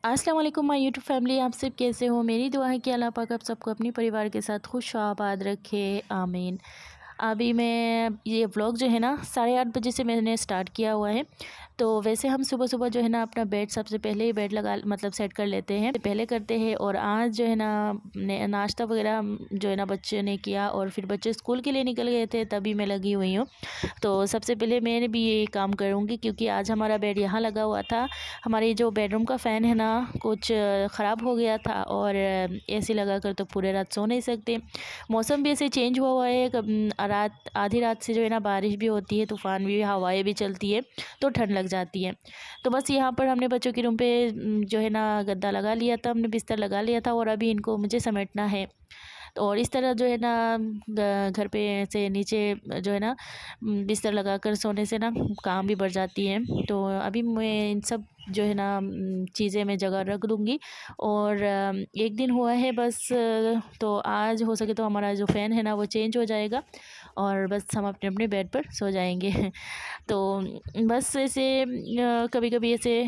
अस्सलाम वालेकुम my YouTube family. आप सब कैसे हो? मेरी दुआ है कि अल्लाह पाक आप सबको अपने परिवार के साथ खुश आबाद रखे, आमीन। अभी मैं ये व्लॉग जो है ना 8:30 बजे से मैंने स्टार्ट किया हुआ है। तो वैसे हम सुबह सुबह जो है ना अपना बेड सबसे पहले ही बेड लगा मतलब सेट कर लेते हैं, पहले करते हैं। और आज जो है ना नाश्ता वगैरह जो है ना बच्चे ने किया और फिर बच्चे स्कूल के लिए निकल गए थे, तभी मैं लगी हुई हूँ। तो सबसे पहले मैंने भी ये काम करूँगी क्योंकि आज हमारा बेड यहाँ लगा हुआ था। हमारे जो बेडरूम का फ़ैन है ना कुछ ख़राब हो गया था और एसी लगा कर तो पूरे रात सो नहीं सकते। मौसम भी ऐसे चेंज हुआ हुआ है, रात आधी रात से जो है ना बारिश भी होती है, तूफ़ान भी, हवाएं भी चलती है, तो ठंड लग जाती है। तो बस यहाँ पर हमने बच्चों के रूम पे जो है ना गद्दा लगा लिया था, हमने बिस्तर लगा लिया था और अभी इनको मुझे समेटना है। तो और इस तरह जो है ना घर पे ऐसे नीचे जो है ना बिस्तर लगाकर सोने से ना काम भी बढ़ जाती है। तो अभी मैं इन सब जो है ना चीज़ें मैं जगह रख दूँगी। और एक दिन हुआ है बस, तो आज हो सके तो हमारा जो फ़ैन है ना वो चेंज हो जाएगा और बस हम अपने अपने बेड पर सो जाएंगे। तो बस ऐसे कभी-कभी ऐसे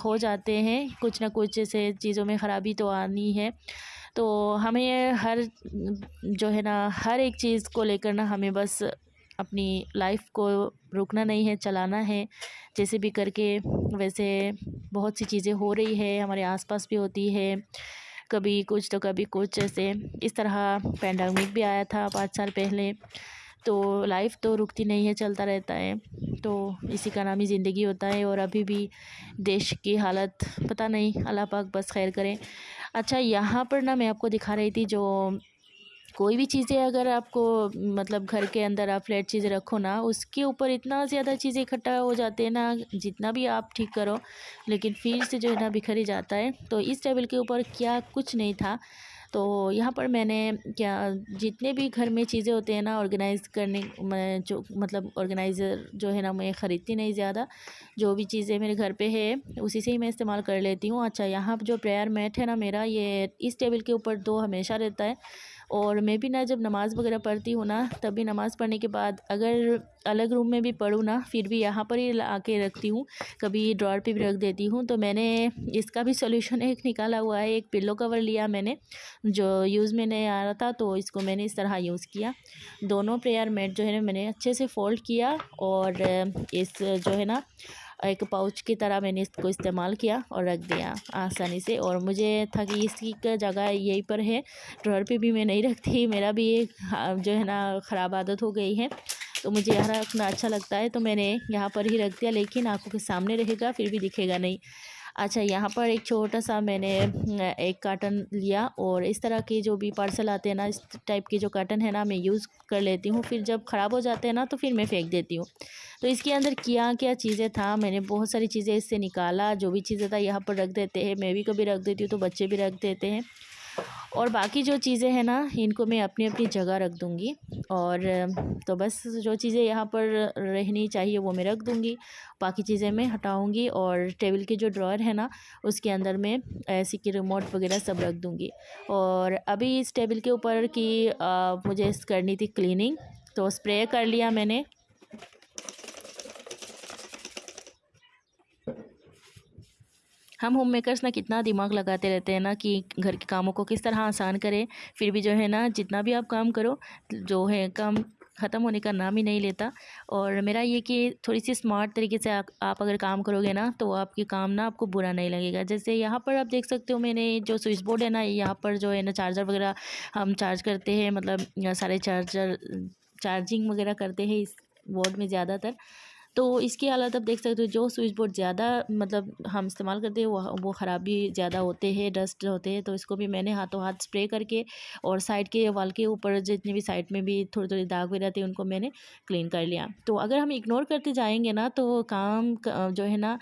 हो जाते हैं, कुछ ना कुछ ऐसे चीज़ों में ख़राबी तो आनी है। तो हमें हर जो है ना हर एक चीज़ को लेकर ना हमें बस अपनी लाइफ को रुकना नहीं है, चलाना है जैसे भी करके। वैसे बहुत सी चीज़ें हो रही है, हमारे आसपास भी होती है, कभी कुछ तो कभी कुछ। ऐसे इस तरह पैंडेमिक भी आया था 5 साल पहले। तो लाइफ तो रुकती नहीं है, चलता रहता है। तो इसी का नाम ही ज़िंदगी होता है। और अभी भी देश की हालत पता नहीं, अल्लाह पाक बस खैर करें। अच्छा, यहाँ पर ना मैं आपको दिखा रही थी, जो कोई भी चीज़ें अगर आपको मतलब घर के अंदर आप फ्लैट चीज़ें रखो ना, उसके ऊपर इतना ज़्यादा चीज़ें इकट्ठा हो जाते हैं ना, जितना भी आप ठीक करो लेकिन फिर से जो है ना बिखर ही जाता है। तो इस टेबल के ऊपर क्या कुछ नहीं था। तो यहाँ पर मैंने क्या, जितने भी घर में चीज़ें होते हैं ना ऑर्गेनाइज़ करने, मैं जो मतलब ऑर्गेनाइज़र जो है ना मैं ख़रीदती नहीं ज़्यादा, जो भी चीज़ें मेरे घर पे है उसी से ही मैं इस्तेमाल कर लेती हूँ। अच्छा, यहाँ जो प्रेयर मैट है ना मेरा, ये इस टेबल के ऊपर 2 हमेशा रहता है। और मैं भी ना जब नमाज़ वगैरह पढ़ती हूँ ना, तभी नमाज़ पढ़ने के बाद अगर अलग रूम में भी पढूँ ना, फिर भी यहाँ पर ही ला के रखती हूँ, कभी ड्रॉअर पे भी रख देती हूँ। तो मैंने इसका भी सॉल्यूशन एक निकाला हुआ है। एक पिल्लो कवर लिया मैंने, जो यूज़ में नहीं आ रहा था, तो इसको मैंने इस तरह यूज़ किया। दोनों प्रेयर मैट जो है ना मैंने अच्छे से फ़ोल्ड किया और इस जो है ना एक पाउच की तरह मैंने इसको इस्तेमाल किया और रख दिया आसानी से। और मुझे था कि इसकी का जगह यहीं पर है, ड्रॉअर पे भी मैं नहीं रखती, मेरा भी एक जो है ना ख़राब आदत हो गई है। तो मुझे यहाँ रखना अच्छा लगता है, तो मैंने यहाँ पर ही रख दिया, लेकिन आँखों के सामने रहेगा, फिर भी दिखेगा नहीं। अच्छा, यहाँ पर एक छोटा-सा मैंने एक कार्टन लिया और इस तरह के जो भी पार्सल आते हैं ना, इस टाइप के जो कार्टन है ना, मैं यूज़ कर लेती हूँ। फिर जब ख़राब हो जाते हैं ना, तो फिर मैं फेंक देती हूँ। तो इसके अंदर क्या-क्या चीज़ें था, मैंने बहुत सारी चीज़ें इससे निकाला, जो भी चीज़ें था यहाँ पर रख देते हैं। मैं भी कभी रख देती हूँ, तो बच्चे भी रख देते हैं। और बाकी जो चीज़ें हैं ना, इनको मैं अपनी-अपनी जगह रख दूँगी। और तो बस जो चीज़ें यहाँ पर रहनी चाहिए वो मैं रख दूँगी, बाकी चीज़ें मैं हटाऊँगी। और टेबल के जो ड्रॉअर है ना, उसके अंदर मैं ऐसे कि रिमोट वगैरह सब रख दूँगी। और अभी इस टेबल के ऊपर की मुझे करनी थी क्लीनिंग, तो स्प्रे कर लिया मैंने। हम होम मेकर्स ना कितना दिमाग लगाते रहते हैं ना कि घर के कामों को किस तरह आसान करें, फिर भी जो है ना जितना भी आप काम करो, जो है काम ख़त्म होने का नाम ही नहीं लेता। और मेरा ये कि थोड़ी सी स्मार्ट तरीके से आप अगर काम करोगे ना, तो आपके काम ना आपको बुरा नहीं लगेगा। जैसे यहाँ पर आप देख सकते हो, मैंने जो स्विच बोर्ड है ना, यहाँ पर जो है ना चार्जर वगैरह हम चार्ज करते हैं, मतलब सारे चार्जर चार्जिंग वगैरह करते हैं इस बोर्ड में ज़्यादातर। तो इसकी हालत आप देख सकते हो, जो स्विच बोर्ड ज़्यादा मतलब हम इस्तेमाल करते हैं वो ख़राबी ज़्यादा होते हैं, डस्ट होते हैं। तो इसको भी मैंने हाथों हाथ स्प्रे करके और साइड के वॉल के ऊपर जितनी भी साइड में भी थोड़ी थोड़ी दाग भी रहते हैं, उनको मैंने क्लीन कर लिया। तो अगर हम इग्नोर करते जाएंगे ना, तो काम जो है ना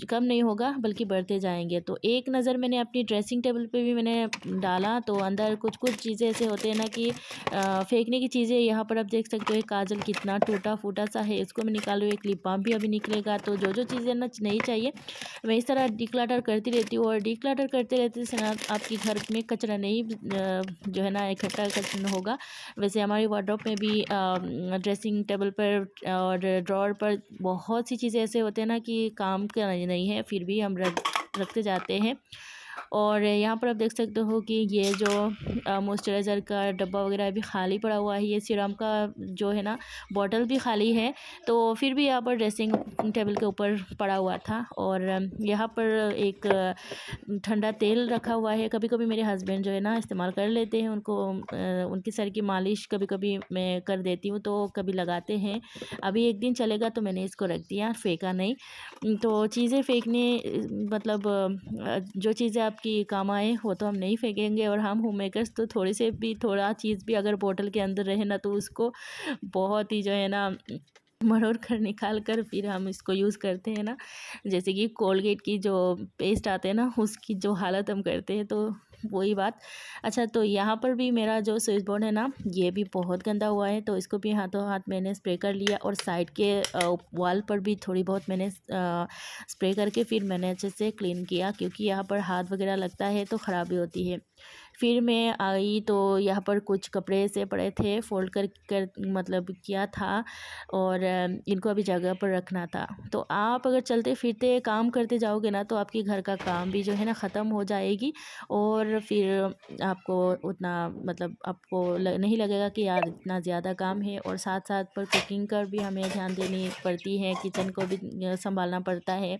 कम नहीं होगा बल्कि बढ़ते जाएंगे। तो एक नज़र मैंने अपनी ड्रेसिंग टेबल पे भी मैंने डाला, तो अंदर कुछ कुछ चीज़ें ऐसे होते हैं ना कि फेंकने की चीज़ें। यहाँ पर आप देख सकते हो एक काजल कितना टूटा फूटा सा है, इसको मैं निकाल रही हूँ। एक लिप बाम भी अभी निकलेगा। तो जो जो चीज़ें ना नहीं चाहिए, मैं इस तरह डिक्लटर करती रहती हूँ। और डिक्लटर करते रहते से ना आपके घर में कचरा नहीं जो है ना इकट्ठा कचरा होगा। वैसे हमारी वार्डरोब में भी ड्रेसिंग टेबल पर और ड्रॉअर पर बहुत सी चीज़ें ऐसे होते हैं ना कि काम का नहीं है, फिर भी हम रख रखते जाते हैं। और यहाँ पर आप देख सकते हो कि ये जो मॉइस्चराइज़र का डब्बा वगैरह भी खाली पड़ा हुआ है, ये सीरम का जो है ना बॉटल भी खाली है। तो फिर भी यहाँ पर ड्रेसिंग टेबल के ऊपर पड़ा हुआ था। और यहाँ पर एक ठंडा तेल रखा हुआ है। कभी कभी मेरे हस्बैंड जो है ना इस्तेमाल कर लेते हैं, उनको उनकी सर की मालिश कभी कभी मैं कर देती हूँ, तो कभी लगाते हैं। अभी एक दिन चलेगा तो मैंने इसको रख दिया, फेंका नहीं। तो चीज़ें फेंकने मतलब जो चीज़ें आपकी काम आए वो तो हम नहीं फेंकेंगे। और हम होम मेकर्स तो थोड़े से भी थोड़ा चीज़ भी अगर बोतल के अंदर रहे ना, तो उसको बहुत ही जो है ना मरोड़ कर निकाल कर फिर हम इसको यूज़ करते हैं ना। जैसे कि कोलगेट की जो पेस्ट आते हैं ना, उसकी जो हालत हम करते हैं, तो वही बात। अच्छा, तो यहाँ पर भी मेरा जो स्विच बोर्ड है ना, ये भी बहुत गंदा हुआ है, तो इसको भी हाथों हाथ मैंने स्प्रे कर लिया। और साइड के वॉल पर भी थोड़ी बहुत मैंने स्प्रे करके फिर मैंने अच्छे से क्लीन किया, क्योंकि यहाँ पर हाथ वगैरह लगता है तो ख़राबी होती है। फिर मैं आई तो यहाँ पर कुछ कपड़े से पड़े थे, फोल्ड कर मतलब किया था, और इनको अभी जगह पर रखना था। तो आप अगर चलते फिरते काम करते जाओगे ना, तो आपके घर का काम भी जो है ना ख़त्म हो जाएगी। और फिर आपको उतना मतलब आपको नहीं लगेगा कि यार इतना ज़्यादा काम है। और साथ साथ पर कुकिंग का भी हमें ध्यान देनी पड़ती है, किचन को भी संभालना पड़ता है।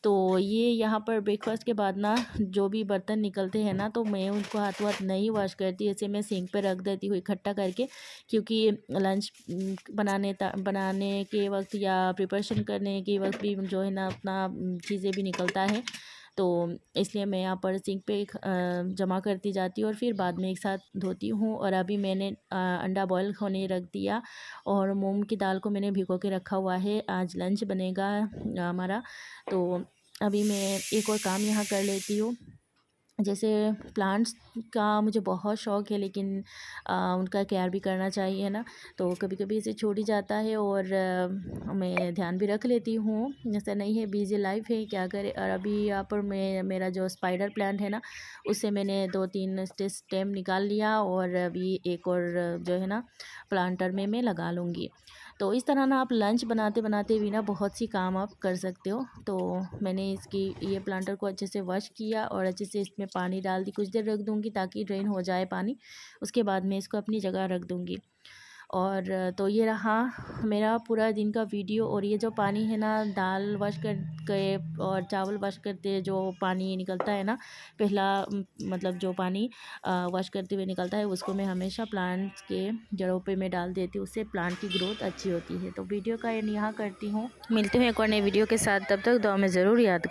तो ये यहाँ पर ब्रेकफास्ट के बाद ना जो भी बर्तन निकलते हैं ना, तो मैं उनको हाथ वाथ नहीं वॉश करती, ऐसे मैं सिंक पे रख देती हूँ इकट्ठा करके। क्योंकि लंच बनाने के वक्त या प्रिपरेशन करने के वक्त भी जो है ना अपना चीज़ें भी निकलता है। तो इसलिए मैं यहाँ पर सिंक पे जमा करती जाती हूँ और फिर बाद में एक साथ धोती हूँ। और अभी मैंने अंडा बॉयल होने रख दिया, और मूंग की दाल को मैंने भिगो के रखा हुआ है, आज लंच बनेगा हमारा। तो अभी मैं एक और काम यहाँ कर लेती हूँ। जैसे प्लांट्स का मुझे बहुत शौक़ है, लेकिन उनका केयर भी करना चाहिए ना। तो कभी कभी इसे छूट ही जाता है, और मैं ध्यान भी रख लेती हूँ, ऐसा नहीं है, बिजी लाइफ है क्या करें। और अभी यहाँ पर मेरा जो स्पाइडर प्लांट है ना, उससे मैंने 2-3 स्टेम निकाल लिया, और अभी एक और जो है ना प्लांटर में मैं लगा लूँगी। तो इस तरह ना आप लंच बनाते बनाते भी ना बहुत सी काम आप कर सकते हो। तो मैंने ये प्लांटर को अच्छे से वॉश किया, और अच्छे से इसमें पानी डाल दी, कुछ देर रख दूँगी ताकि ड्रेन हो जाए पानी। उसके बाद मैं इसको अपनी जगह रख दूँगी। और तो ये रहा मेरा पूरा दिन का वीडियो। और ये जो पानी है ना, दाल वॉश करके और चावल वॉश करते जो पानी निकलता है ना, पहला मतलब जो पानी वॉश करते हुए निकलता है, उसको मैं हमेशा प्लांट्स के जड़ों पे मैं डाल देती हूँ, उससे प्लांट की ग्रोथ अच्छी होती है। तो वीडियो का एंड यहाँ करती हूँ, मिलते हैं एक और नई वीडियो के साथ, तब तक दुआ में ज़रूर याद